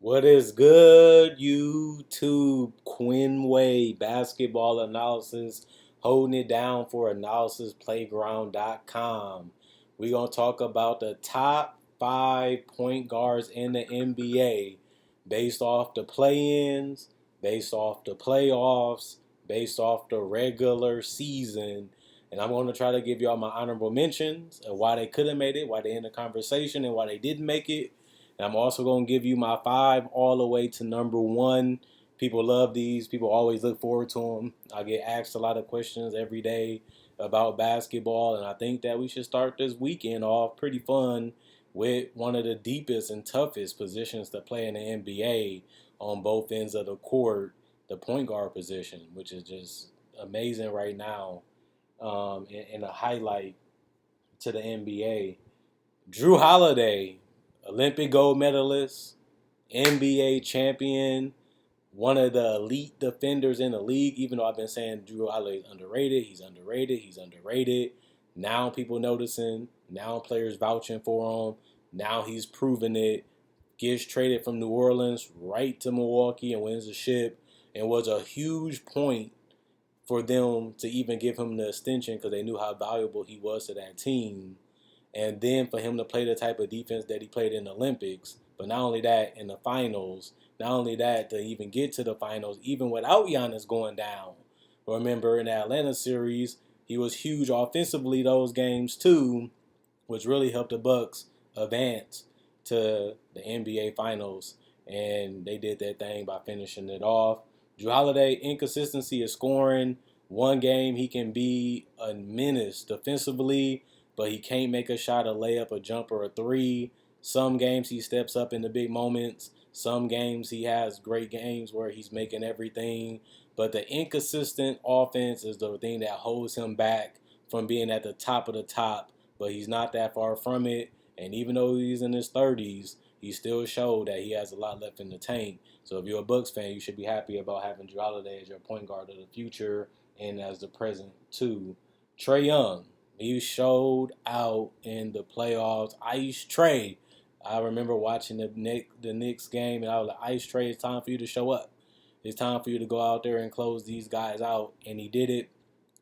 What is good, YouTube? Quinway basketball analysis, holding it down for analysisplayground.com. We're going to talk about the top five point guards in the NBA based off the play ins, based off the playoffs, based off the regular season. And I'm going to try to give you all my honorable mentions and why they could have made it, why they in the conversation, and why they didn't make it. And I'm also going to give you my five all the way to number one. People love these. People always look forward to them. I get asked a lot of questions every day about basketball, and I think that we should start this weekend off pretty fun with one of the deepest and toughest positions to play in the NBA on both ends of the court, the point guard position, which is just amazing right now, and a highlight to the NBA. Drew Holiday, Olympic gold medalist, NBA champion, one of the elite defenders in the league. Even though I've been saying Drew Holiday is underrated, he's underrated, he's underrated. Now people noticing, now players vouching for him. Now he's proven it. Gets traded from New Orleans right to Milwaukee and wins the ship, and was a huge point for them to even give him the extension because they knew how valuable he was to that team. And then for him to play the type of defense that he played in the Olympics, but not only that, in the finals, not only that, to even get to the finals, even without Giannis going down. Remember, in the Atlanta series, he was huge offensively those games too, which really helped the Bucks advance to the NBA Finals. And they did that thing by finishing it off. Drew Holiday, inconsistency is scoring. One game he can be a menace defensively, but he can't make a shot, a layup, a jumper, a three. Some games he steps up in the big moments. Some games he has great games where he's making everything. But the inconsistent offense is the thing that holds him back from being at the top of the top. But he's not that far from it. And even though he's in his 30s, he still showed that he has a lot left in the tank. So if you're a Bucks fan, you should be happy about having Drew Holiday as your point guard of the future and as the present too. Trey Young, he showed out in the playoffs. Ice Trey. I remember watching the Knicks game, and I was like, Ice Trey, it's time for you to show up. It's time for you to go out there and close these guys out. And he did it.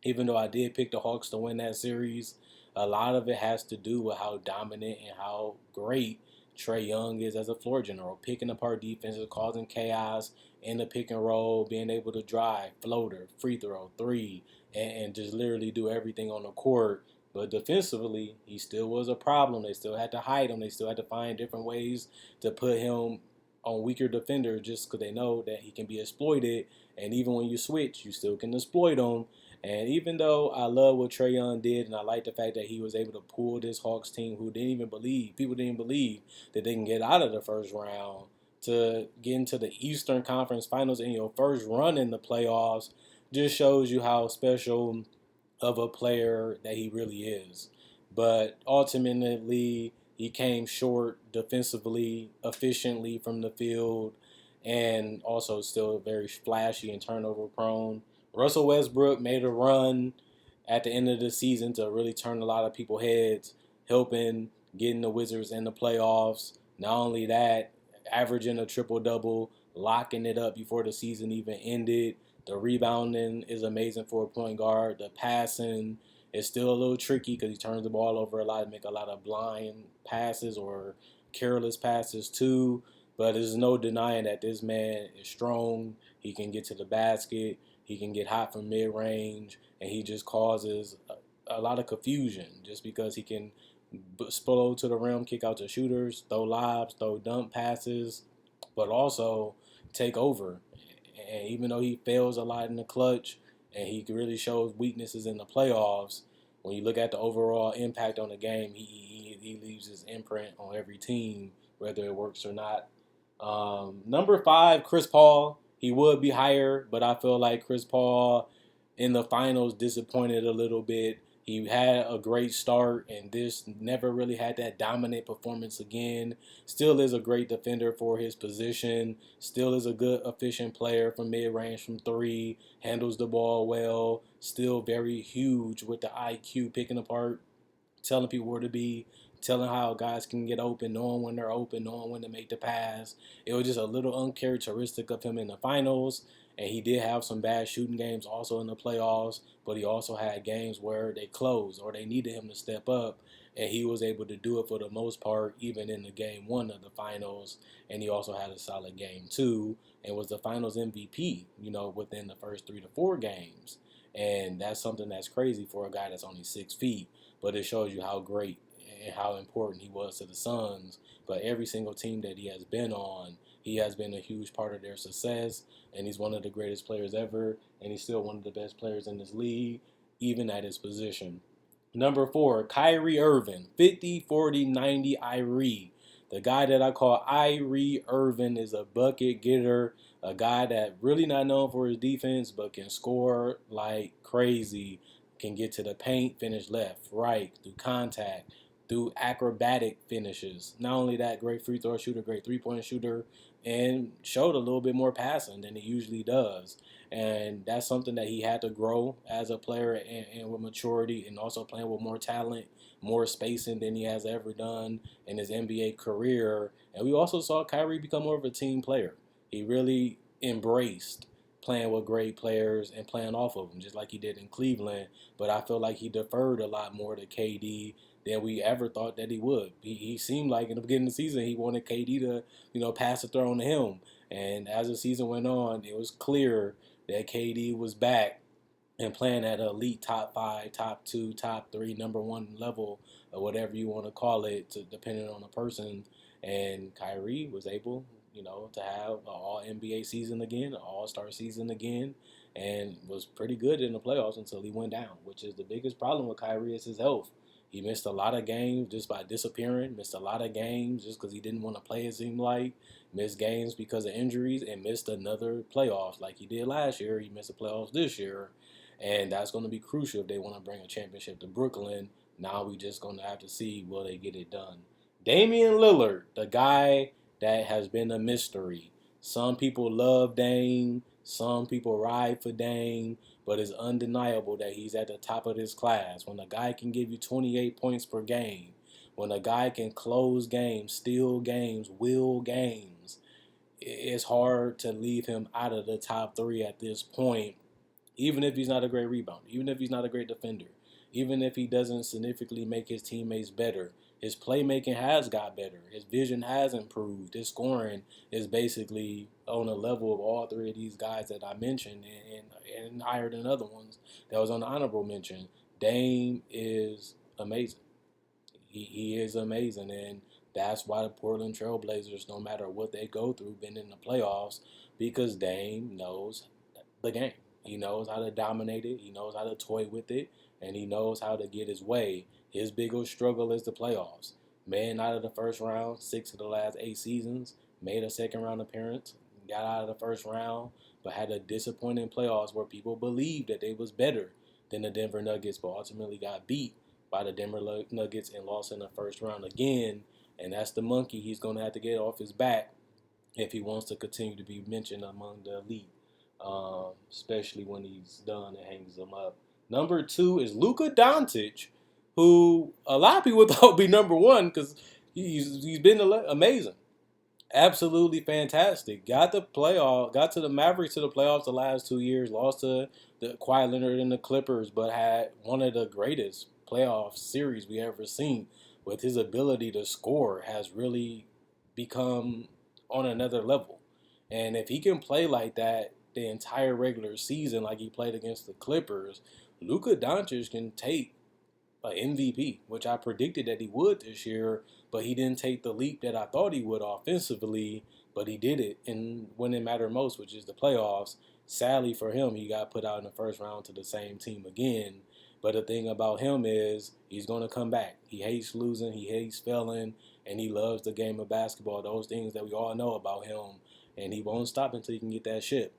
Even though I did pick the Hawks to win that series, a lot of it has to do with how dominant and how great Trey Young is as a floor general, picking apart defenses, causing chaos in the pick and roll, being able to drive, floater, free throw, three, and just literally do everything on the court. But defensively, he still was a problem. They still had to hide him. They still had to find different ways to put him on weaker defenders just because they know that he can be exploited. And even when you switch, you still can exploit him. And even though I love what Trey Young did, and I like the fact that he was able to pull this Hawks team who didn't even believe, people didn't believe that they can get out of the first round to get into the Eastern Conference Finals in your first run in the playoffs, just shows you how special of a player that he really is. But ultimately, he came short defensively, efficiently from the field, and also still very flashy and turnover prone. Russell Westbrook made a run at the end of the season to really turn a lot of people's heads, helping getting the Wizards in the playoffs. Not only that, averaging a triple double, locking it up before the season even ended. The rebounding is amazing for a point guard. The passing is still a little tricky because he turns the ball over a lot and make a lot of blind passes or careless passes too. But there's no denying that this man is strong. He can get to the basket. He can get hot from mid range, and he just causes a lot of confusion just because he can spill to the rim, kick out to shooters, throw lobs, throw dump passes, but also take over. And even though he fails a lot in the clutch and he really shows weaknesses in the playoffs, when you look at the overall impact on the game, he leaves his imprint on every team, whether it works or not. Number five, Chris Paul. He would be higher, but I feel like Chris Paul in the finals disappointed a little bit. He had a great start, and this never really had that dominant performance again. Still is a great defender for his position. Still is a good, efficient player from mid-range from three. Handles the ball well. Still very huge with the IQ, picking apart, telling people where to be, telling how guys can get open, knowing when they're open, knowing when to make the pass. It was just a little uncharacteristic of him in the finals. And he did have some bad shooting games also in the playoffs, but he also had games where they closed or they needed him to step up. And he was able to do it for the most part, even in the game one of the finals. And he also had a solid game two and was the finals MVP, within the first 3 to 4 games. And that's something that's crazy for a guy that's only 6 feet. But it shows you how great and how important he was to the Suns. But every single team that he has been on, he has been a huge part of their success. And he's one of the greatest players ever. And he's still one of the best players in this league, even at his position. Number 4, Kyrie Irving, 50, 40, 90, Irie. The guy that I call Kyrie Irving is a bucket getter, a guy that really not known for his defense, but can score like crazy, can get to the paint, finish left, right, through contact, through acrobatic finishes. Not only that, great free throw shooter, great three-point shooter, and showed a little bit more passing than he usually does. And that's something that he had to grow as a player and with maturity, and also playing with more talent, more spacing than he has ever done in his NBA career. And we also saw Kyrie become more of a team player. He really embraced playing with great players and playing off of them, just like he did in Cleveland. But I feel like he deferred a lot more to KD than we ever thought that he would. He seemed like in the beginning of the season he wanted KD to, pass the throne to him. And as the season went on, it was clear that KD was back and playing at an elite top 5, top 2, top 3, number 1 level, or whatever you want to call it, depending on the person. And Kyrie was able, to have an All NBA season again, an All Star season again, and was pretty good in the playoffs until he went down, which is the biggest problem with Kyrie is his health. He missed a lot of games just by disappearing, missed a lot of games just because he didn't want to play, it seemed like, missed games because of injuries, and missed another playoffs like he did last year. He missed the playoffs this year, and that's going to be crucial if they want to bring a championship to Brooklyn. Now we just going to have to see, will they get it done. Damian Lillard, the guy that has been a mystery. Some people love Dame, some people ride for Dame, but it's undeniable that he's at the top of this class. When a guy can give you 28 points per game, when a guy can close games, steal games, will games, it's hard to leave him out of the top 3 at this point, even if he's not a great rebounder, even if he's not a great defender, even if he doesn't significantly make his teammates better. His playmaking has got better. His vision has improved. His scoring is basically on a level of all 3 of these guys that I mentioned, and higher than other ones that was on the honorable mention. Dame is amazing. He is amazing, and that's why the Portland Trailblazers, no matter what they go through, been in the playoffs, because Dame knows the game. He knows how to dominate it. He knows how to toy with it, and he knows how to get his way. His biggest struggle is the playoffs. Man out of the first round 6 of the last 8 seasons, made a second round appearance, got out of the first round, but had a disappointing playoffs where people believed that they was better than the Denver Nuggets, but ultimately got beat by the Denver Nuggets and lost in the first round again. And that's the monkey he's going to have to get off his back if he wants to continue to be mentioned among the elite, especially when he's done and hangs them up. Number 2 is Luka Donta, who a lot of people thought would be number 1 because he's been amazing. Absolutely fantastic. Got to the Mavericks to the playoffs the last 2 years. Lost to the Kawhi Leonard and the Clippers, but had one of the greatest playoff series we ever seen. With his ability to score, has really become on another level. And if he can play like that the entire regular season, like he played against the Clippers, Luka Doncic can take an MVP, which I predicted that he would this year, but he didn't take the leap that I thought he would offensively, but he did it in when it mattered most, which is the playoffs. Sadly for him, he got put out in the first round to the same team again. But the thing about him is he's going to come back. He hates losing, he hates failing, and he loves the game of basketball, those things that we all know about him, and he won't stop until he can get that ship.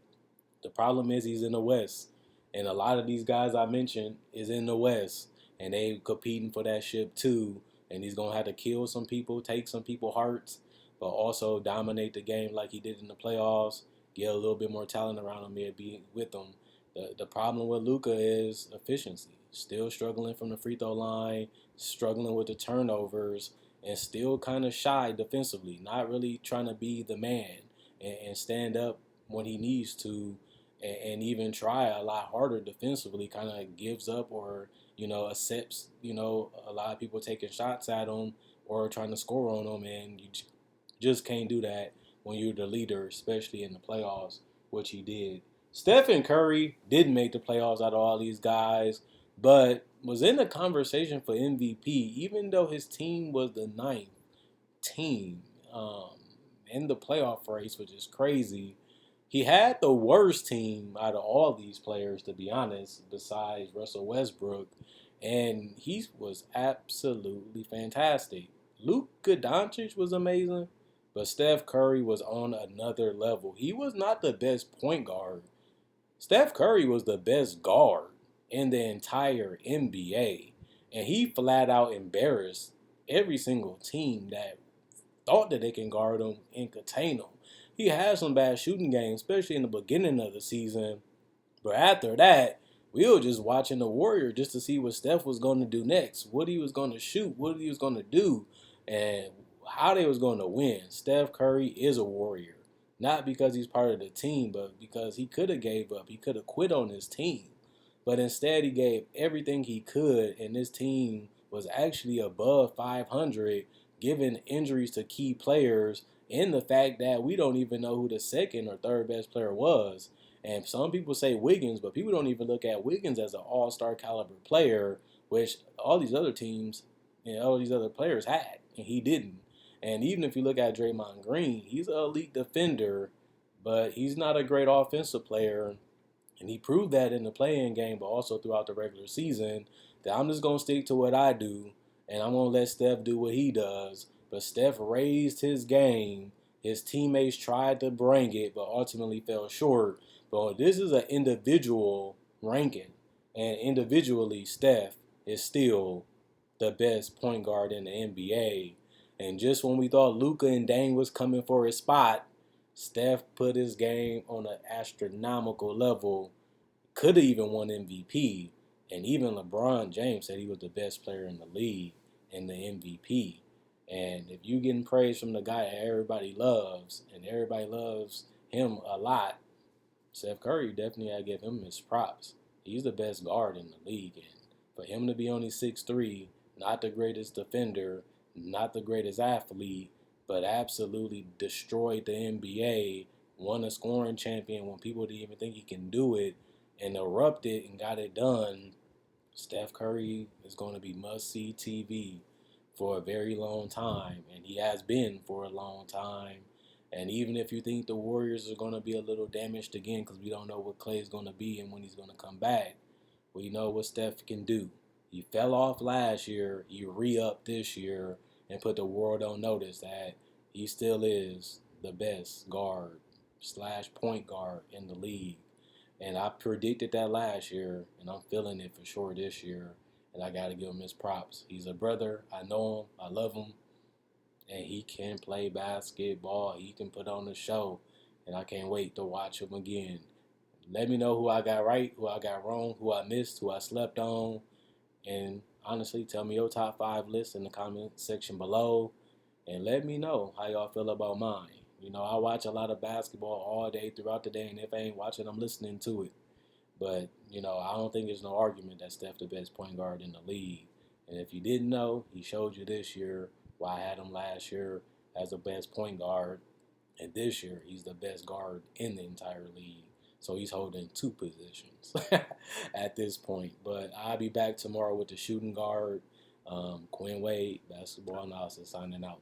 The problem is he's in the West, and a lot of these guys I mentioned is in the West, and they competing for that ship too. And he's gonna have to kill some people, take some people's hearts, but also dominate the game like he did in the playoffs. Get a little bit more talent around him, and be with him. The problem with Luka is efficiency. still struggling from the free throw line, struggling with the turnovers, and still kind of shy defensively, not really trying to be the man and stand up when he needs to, and even try a lot harder defensively, kind of gives up or, accepts, a lot of people taking shots at him or trying to score on him, and you just can't do that when you're the leader, especially in the playoffs, which he did. Stephen Curry didn't make the playoffs out of all these guys, but was in the conversation for MVP, even though his team was the ninth team in the playoff race, which is crazy. He had the worst team out of all these players, to be honest, besides Russell Westbrook, and he was absolutely fantastic. Luka Donta was amazing, but Steph Curry was on another level. He was not the best point guard. Steph Curry was the best guard in the entire NBA, and he flat out embarrassed every single team that thought that they can guard him and contain him. He had some bad shooting games, especially in the beginning of the season. But after that, we were just watching the Warrior just to see what Steph was going to do next, what he was going to shoot, what he was going to do, and how they was going to win. Steph Curry is a Warrior. Not because he's part of the team, but because he could have gave up. He could have quit on his team. But instead, he gave everything he could, and this team was actually above 500, given injuries to key players and the fact that we don't even know who the second or third best player was. And some people say Wiggins, but people don't even look at Wiggins as an all-star caliber player, which all these other teams and all these other players had, and he didn't. And even if you look at Draymond Green, he's an elite defender, but he's not a great offensive player. And he proved that in the play-in game, but also throughout the regular season, that I'm just going to stick to what I do, and I'm going to let Steph do what he does. But Steph raised his game. His teammates tried to bring it, but ultimately fell short. But this is an individual ranking. And individually, Steph is still the best point guard in the NBA. And just when we thought Luka and Dame was coming for his spot, Steph put his game on an astronomical level. Could have even won MVP. And even LeBron James said he was the best player in the league and the MVP. And if you getting praise from the guy that everybody loves, and everybody loves him a lot, Steph Curry definitely I give him his props. He's the best guard in the league. And for him to be only 6'3", not the greatest defender, not the greatest athlete, but absolutely destroyed the NBA, won a scoring champion when people didn't even think he can do it, and erupted and got it done. Steph Curry is going to be must-see TV for a very long time, and he has been for a long time. And even if you think the Warriors are going to be a little damaged again because we don't know what Klay is going to be and when he's going to come back, we know what Steph can do. He fell off last year, he re-upped this year, and put the world on notice that he still is the best guard / point guard in the league. And I predicted that last year, and I'm feeling it for sure this year. And I got to give him his props. He's a brother. I know him. I love him. And he can play basketball. He can put on a show. And I can't wait to watch him again. Let me know who I got right, who I got wrong, who I missed, who I slept on. And honestly, tell me your top 5 list in the comment section below. And let me know how y'all feel about mine. I watch a lot of basketball all day throughout the day, and if I ain't watching, I'm listening to it. But, I don't think there's no argument that Steph the best point guard in the league. And if you didn't know, he showed you this year why I had him last year as the best point guard. And this year, he's the best guard in the entire league. So he's holding 2 positions at this point. But I'll be back tomorrow with the shooting guard. Quinn Wade, basketball analysis, signing out.